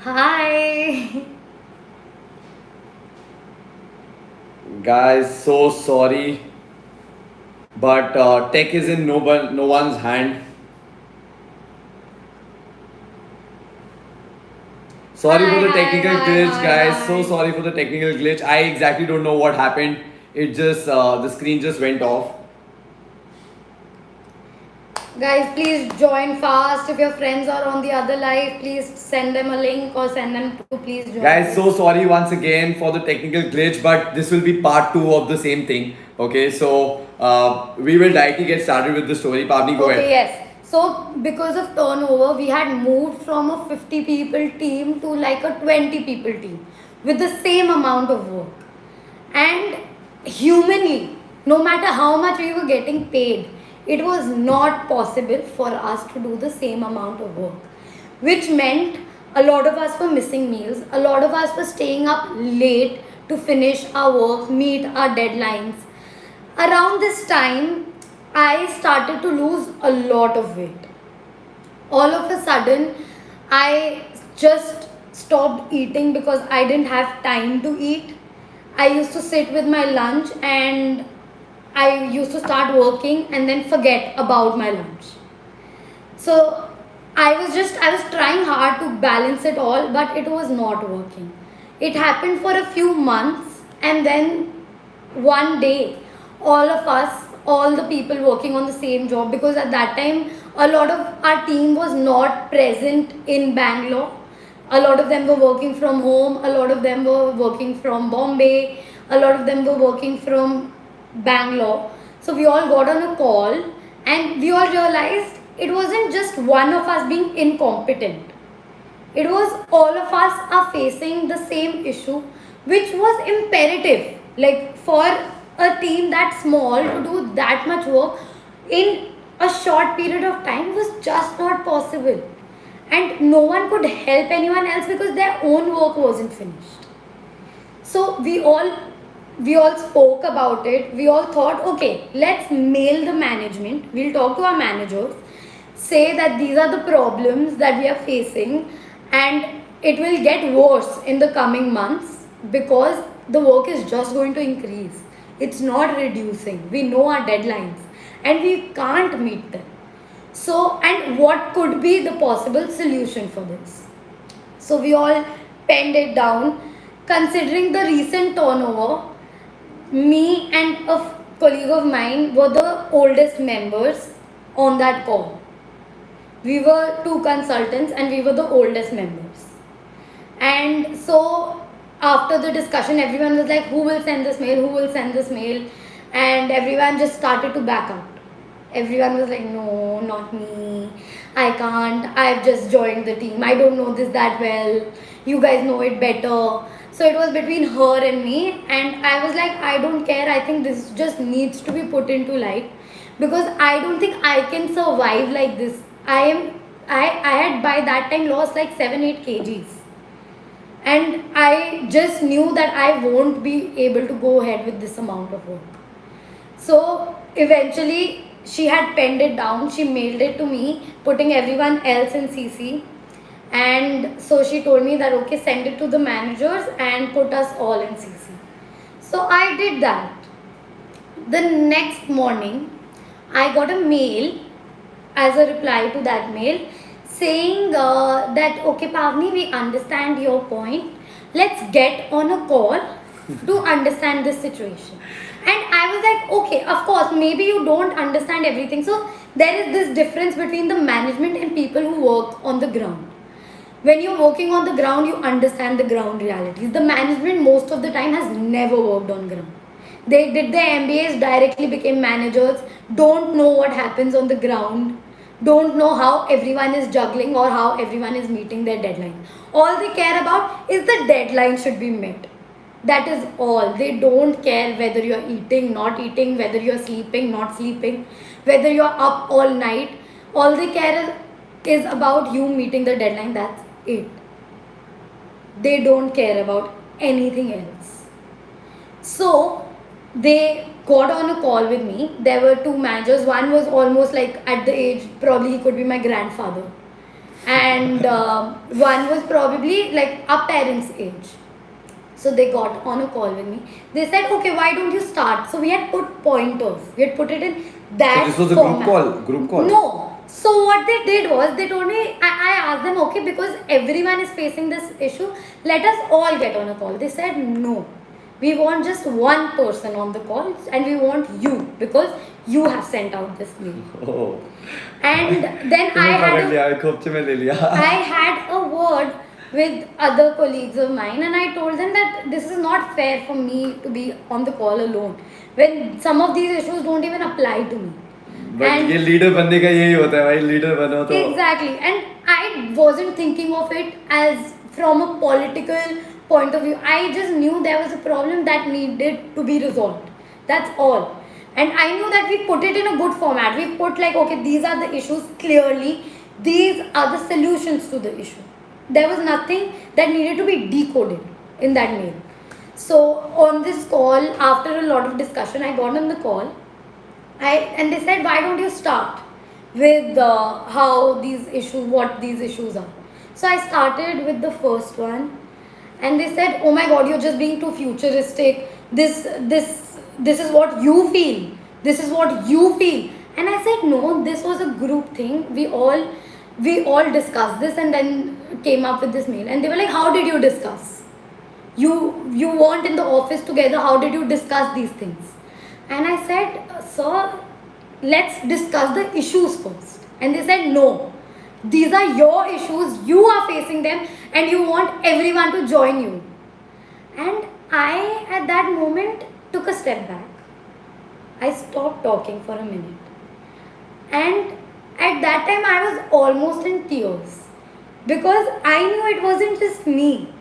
Hi. Guys, so sorry, but tech is in no one's hand. Sorry for Hi, the hi, technical hi, glitch, hi, guys. So hi. sorry for the technical glitch. I exactly don't know what happened. It just the screen just went off. Guys, please join fast. If your friends are on the other live, please send them a link or send them to please join Guys, this. so sorry once again for the technical glitch, but this will be part two of the same thing. Okay, so we will directly get started with the story. Pavni, go Okay, ahead. yes. So, because of turnover, we had moved from a 50 people team to like a 20 people team with the same amount of work. And humanly, no matter how much we were getting paid, it was not possible for us to do the same amount of work, which meant a lot of us were missing meals, a lot of us were staying up late to finish our work, meet our deadlines. Around this time, I started to lose a lot of weight. All of a sudden, I just stopped eating because I didn't have time to eat. I used to sit with my lunch and I used to start working and then forget about my lunch. So I was trying hard to balance it all, but it was not working. It happened for a few months, and then one day, all of us, all the people working on the same job, because at that time, a lot of our team was not present in Bangalore. A lot of them were working from home, a lot of them were working from Bombay, a lot of them were working from Bangalore. So we all got on a call and we all realized it wasn't just one of us being incompetent. It was all of us are facing the same issue, which was imperative. Like for a team that small to do that much work in a short period of time was just not possible. And no one could help anyone else because their own work wasn't finished. So we all spoke about it. We all thought, okay, let's mail the management. We'll talk to our managers, say that these are the problems that we are facing, and it will get worse in the coming months because the work is just going to increase. It's not reducing. We know our deadlines and we can't meet them. So, and what could be the possible solution for this? So we all penned it down. Considering the recent turnover, me and a colleague of mine were the oldest members on that call. We were two consultants and we were the oldest members. And so after the discussion, everyone was like, who will send this mail? Who will send this mail? And everyone just started to back out. Everyone was like, no, not me. I can't. I've just joined the team. I don't know this that well. You guys know it better. So it was between her and me. And I was like, I don't care. I think this just needs to be put into light because I don't think I can survive like this. I had by that time lost like 7 8 kgs, and I just knew that I won't be able to go ahead with this amount of work. So eventually she had penned it down, she mailed it to me, putting everyone else in CC. And so she told me that okay, send it to the managers and put us all in CC. So I did that. The next morning, I got a mail as a reply to that mail saying that okay, Pavni, we understand your point. Let's get on a call to understand this situation. And I was like, okay, of course, maybe you don't understand everything. So there is this difference between the management and people who work on the ground. When you're working on the ground, you understand the ground realities. The management most of the time has never worked on ground. They did their MBAs, directly became managers, don't know what happens on the ground, don't know how everyone is juggling or how everyone is meeting their deadline. All they care about is the deadline should be met. That is all. They don't care whether you're eating, not eating, whether you're sleeping, not sleeping, whether you're up all night. All they care is about you meeting the deadline. That's it. They don't care about anything else. So they got on a call with me. There were two managers. One was almost like at the age, probably he could be my grandfather. and one was probably like our parents' age. So they got on a call with me. They said, okay, why don't you start? So we had put pointers. We had put it in that So this was a format. group call? No. So what they did was, they told me, I asked them, okay, because everyone is facing this issue, let us all get on a call. They said, no. We want just one person on the call, and we want you, because you have sent out this mail. Oh. And then I had a word with other colleagues of mine, and I told them that this is not fair for me to be on the call alone when some of these issues don't even apply to me. But ये leader बनने का यही होता है भाई, leader बनो तो. Exactly, and I wasn't thinking of it as from a political point of view. I just knew there was a problem that needed to be resolved. That's all. And I knew that we put it in a good format. We put like, okay, these are the issues clearly, these are the solutions to the issue. There was nothing that needed to be decoded in that mail. So on this call, after a lot of discussion, I got on the call. And they said, why don't you start with how these issues, what these issues are. So I started with the first one, and they said, oh my god, you're just being too futuristic. This is what you feel. This is what you feel. And I said, no, this was a group thing. We all discussed this and then came up with this mail. And they were like, how did you discuss? You weren't in the office together. How did you discuss these things? And I said, sir, let's discuss the issues first. And they said, no, these are your issues, you are facing them, and you want everyone to join you. And I, at that moment, took a step back. I stopped talking for a minute. And at that time, I was almost in tears, because I knew it wasn't just me.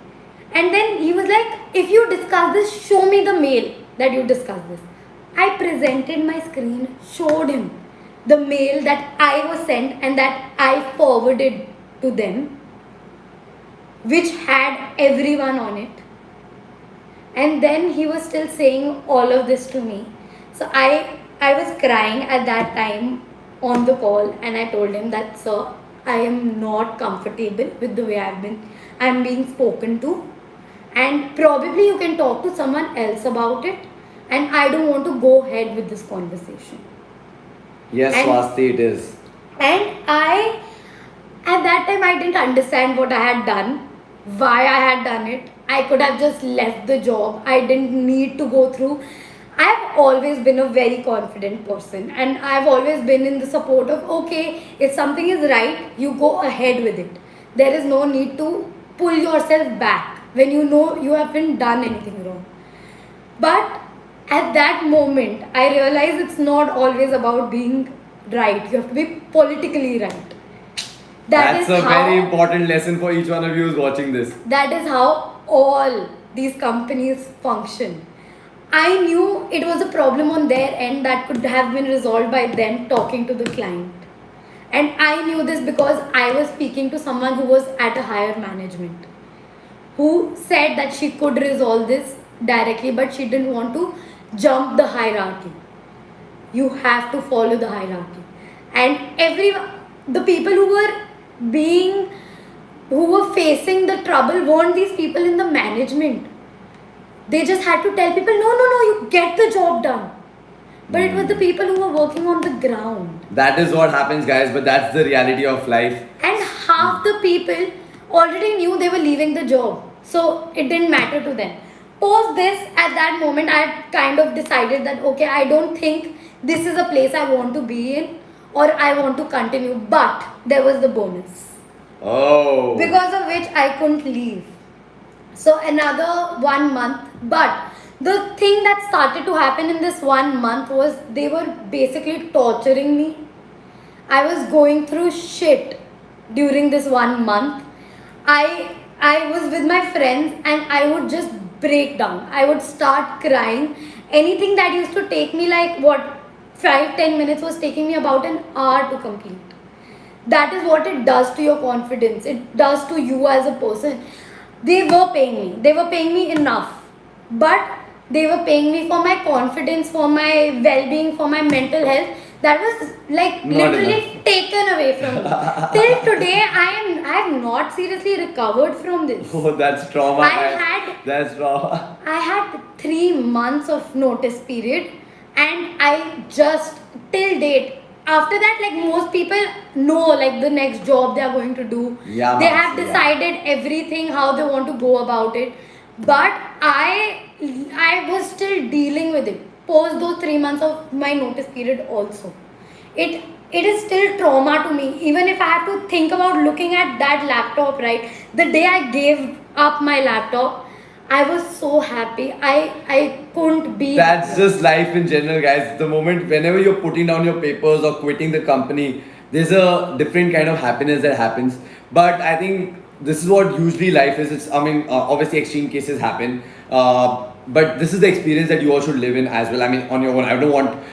And then he was like, if you discuss this, show me the mail that you discussed this. I presented my screen, showed him the mail that I was sent and that I forwarded to them, which had everyone on it. And then he was still saying all of this to me. So I was crying at that time on the call, and I told him that, sir, I am not comfortable with the way I'm being spoken to, and probably you can talk to someone else about it, and I don't want to go ahead with this conversation. Yes, Swasti, it is. And at that time, I didn't understand what I had done, why I had done it. I could have just left the job. I didn't need to go through. I've always been a very confident person, and I've always been in the support of, okay, if something is right, you go ahead with it. There is no need to pull yourself back when you know you haven't done anything wrong. But at that moment, I realized it's not always about being right. You have to be politically right. That's a very important lesson for each one of you who's watching this. That is how all these companies function. I knew it was a problem on their end that could have been resolved by them talking to the client. And I knew this because I was speaking to someone who was at a higher management, who said that she could resolve this directly, but she didn't want to jump the hierarchy. You have to follow the hierarchy. And the people who were facing the trouble weren't these people in the management. They just had to tell people, no, you get the job done. But it was the people who were working on the ground. That is what happens, guys, but that's the reality of life. And half the people already knew they were leaving the job, so it didn't matter to them. Post this, at that moment, I had kind of decided that, okay, I don't think this is a place I want to be in, or I want to continue. But there was the bonus. Oh. Because of which I couldn't leave. So another 1 month. But the thing that started to happen in this 1 month was they were basically torturing me. I was going through shit during this 1 month. I was with my friends and I would just break down. I would start crying. Anything that used to take me like 5-10 minutes was taking me about an hour to complete. That is what it does to your confidence. It does to you as a person. They were paying me. They were paying me enough. But they were paying me for my confidence, for my well-being, for my mental health. That was like Not literally enough. taken away from Till today, I have not seriously recovered from this. Oh, that's trauma. That's trauma. I had 3 months of notice period, and I just till date. After that, like most people know, like the next job they are going to do. Yeah, They have yeah. decided everything how they want to go about it. But I was still dealing with it post those 3 months of my notice period also. It it is still trauma to me. Even if I have to think about looking at that laptop, right? The day I gave up my laptop, I was so happy. I couldn't be. That's just life in general, guys. The moment, whenever you're putting down your papers or quitting the company, there's a different kind of happiness that happens. But I think this is what usually life is. It's, I mean, obviously extreme cases happen. But this is the experience that you all should live in as well. I mean, on your own.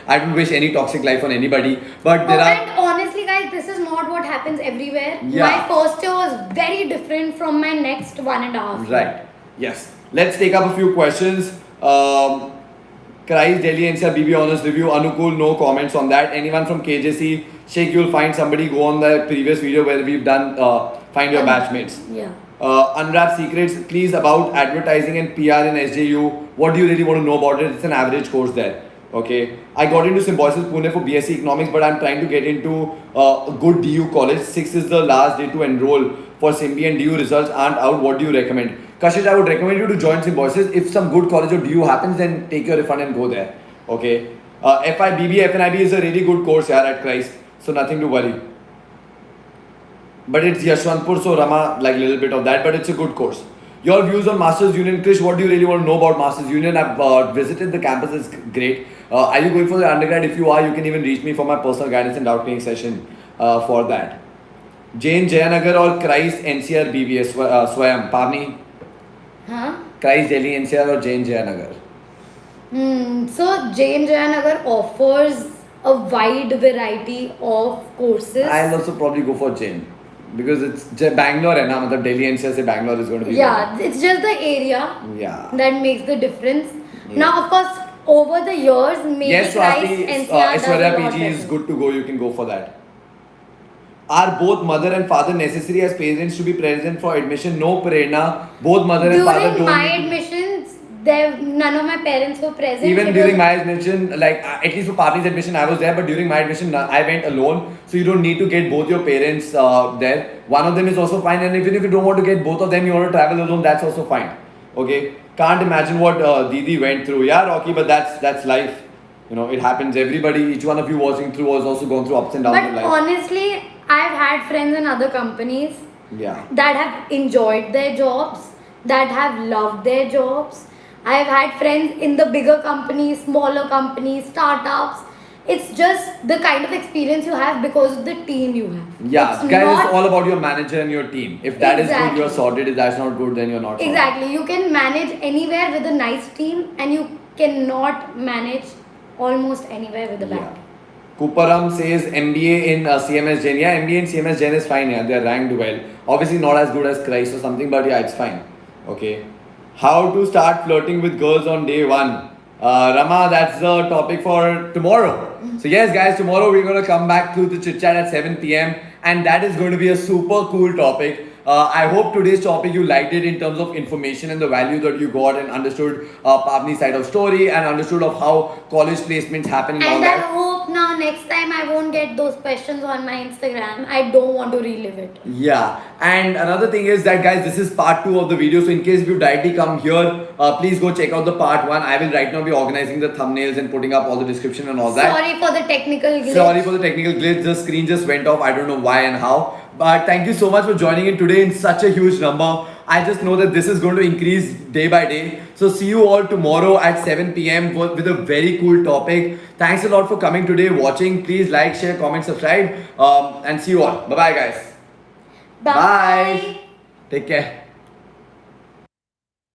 I don't wish any toxic life on anybody. But there And are. honestly, guys, this is not what happens everywhere. Yeah. My first year was very different from my next 1.5 years. Right. Yes. Let's take up a few questions. Christ, Delhi NCR BB Honors Review. Anukul, no comments on that. Anyone from KJC? Sheikh, you'll find somebody. Go on the previous video where we've done find your batchmates. Yeah. Unwrap secrets, please, about advertising and PR in SJU. What do you really want to know about it? It's an average course there. Okay. I got into Symbiosis Pune for BSc Economics, but I'm trying to get into a good DU college. 6 is the last day to enroll for Symbi, and DU results aren't out. What do you recommend? Kashish, I would recommend you to join Symbiosis. If some good college or DU happens, then take your refund and go there. Okay. FIBB, FNIB is a really good course here at Christ. So nothing to worry. But it's Yashwantpur, so Rama, like a little bit of that, but it's a good course. Your views on Masters Union, Krish, what do you really want to know about Masters Union? I've visited the campus, it's great. Are you going for the undergrad? If you are, you can even reach me for my personal guidance and doubt clearing session for that. Jain Jayanagar or Christ NCR BBS, Swayam, Pavani? Huh? Christ Delhi NCR or Jain Jayanagar? So Jain Jayanagar offers a wide variety of courses. I'll also probably go for Jain. Because it's Bangalore, hai na? Matlab Delhi NCR se Bangalore is going to be. Yeah, it's just the area Yeah. that makes the difference. Yeah. Now, of course, over the years, maybe Yes, Christ Swati, NCR does a Aishwarya lot PG is better. good to go. You can go for that. Are both mother and father necessary as parents to be present for admission? No, Prerna. Both mother and father During don't. my admissions, none of my parents were present. Even It during was- my admission, like at least for Pavani's admission, I was there. But during my admission, I went alone. So you don't need to get both your parents there. One of them is also fine. And even if you don't want to get both of them, you want to travel alone. That's also fine. Okay. Can't imagine what Didi went through. Yeah, Rocky, but that's life. You know, it happens. Everybody, each one of you watching through was also gone through ups and downs But in life. honestly, I've had friends in other companies Yeah. that have enjoyed their jobs, that have loved their jobs. I've had friends in the bigger companies, smaller companies, startups. It's just the kind of experience you have because of the team you have. Yeah, It's guys, not- it's all about your manager and your team. If that is good, Exactly. you're sorted. If that's not good, then you're not sorted. Exactly. You can manage anywhere with a nice team, and you cannot manage almost anywhere with a bad Yeah. team. Kuparam says MBA in CMS Gen. Yeah, MBA in CMS Gen is fine. Yeah, they're ranked well. Obviously, not as good as Christ or something, but yeah, it's fine. Okay. How to start flirting with girls on day one? Rama, that's the topic for tomorrow. So yes, guys, tomorrow we're going to come back to the chit chat at 7 p.m. and that is going to be a super cool topic. I hope today's topic you liked it in terms of information and the value that you got and understood Pavni's side of story and understood of how college placements happen and all And I that. hope now next time I won't get those questions on my Instagram. I don't want to relive it. Yeah, and another thing is that guys, this is part 2 of the video. So in case if you directly come here, please go check out the part 1. I will right now be organizing the thumbnails and putting up all the description and all that. Sorry for the technical glitch. Sorry for the technical glitch. The screen just went off. I don't know why and how. But thank you so much for joining in today in such a huge number. I just know that this is going to increase day by day. So see you all tomorrow at 7 p.m. with a very cool topic. Thanks a lot for coming today, watching. Please like, share, comment, subscribe. And see you all. Bye-bye, guys. Bye. Take care.